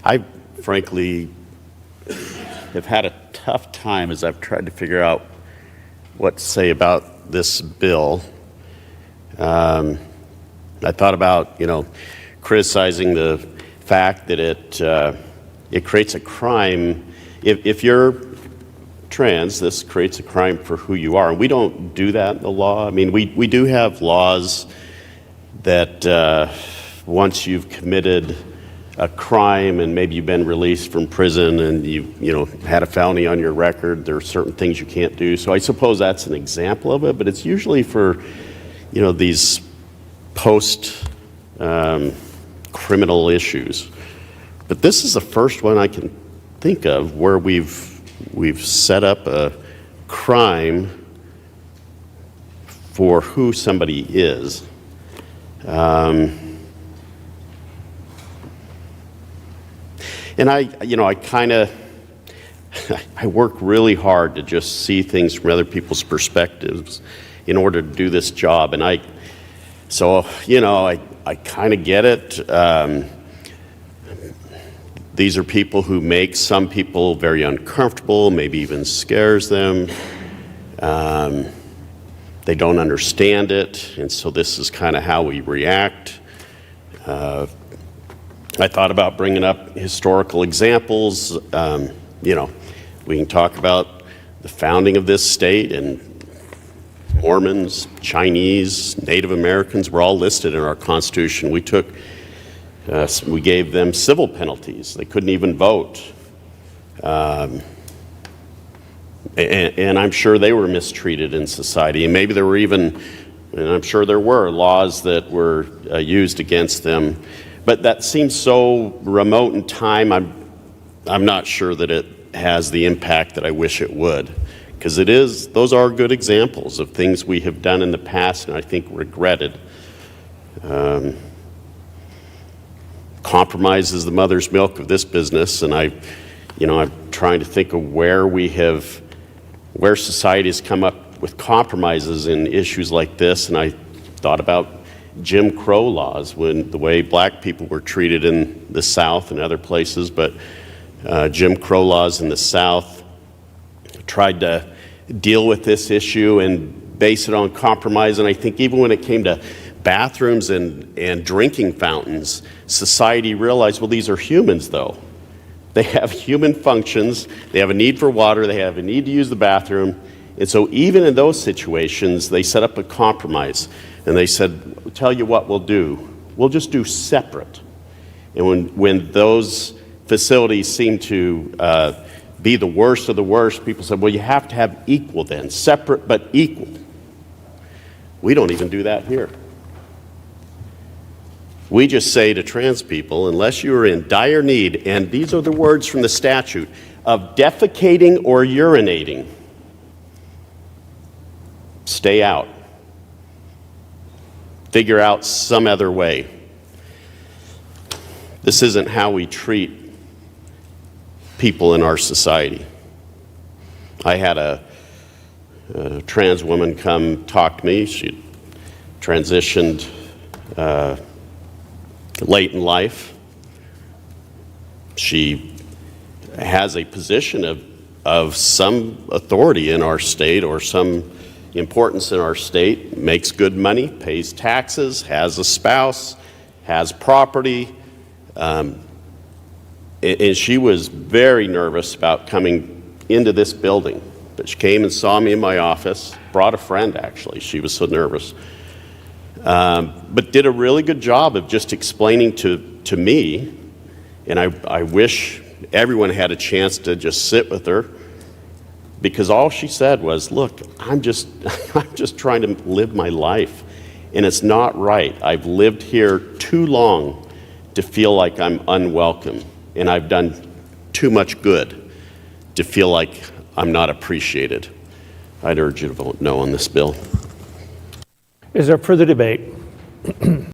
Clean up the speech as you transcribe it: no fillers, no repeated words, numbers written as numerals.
I frankly have had a tough time as I've tried to figure out what to say about this bill. I thought about, criticizing the fact that it creates a crime. If you're trans, this creates a crime for who you are. And we don't do that in the law. I mean, we do have laws that once you've committed a crime and maybe you've been released from prison and you've had a felony on your record, there are certain things you can't do. So I suppose that's an example of it, but it's usually for these post criminal issues. But this is the first one I can think of where we've set up a crime for who somebody is. And I work really hard to just see things from other people's perspectives in order to do this job. And I kind of get it. These are people who make some people very uncomfortable, maybe even scares them. They don't understand it, and so this is kind of how we react. I thought about bringing up historical examples. We can talk about the founding of this state, and Mormons, Chinese, Native Americans were all listed in our Constitution. We gave them civil penalties. They couldn't even vote. And I'm sure they were mistreated in society. And maybe there were even, and I'm sure there were, laws that were used against them. But that seems so remote in time, I'm not sure that it has the impact that I wish it would. Because those are good examples of things we have done in the past and I think regretted. Compromise is the mother's milk of this business, and I'm trying to think of where society has come up with compromises in issues like this, and I thought about Jim Crow laws, the way black people were treated in the South and other places, but Jim Crow laws in the South tried to deal with this issue and base it on compromise. And I think even when it came to bathrooms and drinking fountains, society realized, well, these are humans though. They have human functions, they have a need for water, they have a need to use the bathroom. And so even in those situations, they set up a compromise. And they said, tell you what we'll do. We'll just do separate. And when those facilities seem to be the worst of the worst, people said, well, you have to have equal then. Separate but equal. We don't even do that here. We just say to trans people, unless you are in dire need, and these are the words from the statute, of defecating or urinating, stay out. Figure out some other way. This isn't how we treat people in our society. I had a trans woman come talk to me. She transitioned late in life. She has a position of some authority in our state or some importance in our state, makes good money, pays taxes, has a spouse, has property. And she was very nervous about coming into this building. But she came and saw me in my office, brought a friend actually, she was so nervous. But did a really good job of just explaining to me, and I wish everyone had a chance to just sit with her, because all she said was, look, I'm just trying to live my life, and it's not right. I've lived here too long to feel like I'm unwelcome, and I've done too much good to feel like I'm not appreciated. I'd urge you to vote no on this bill. Is there further debate?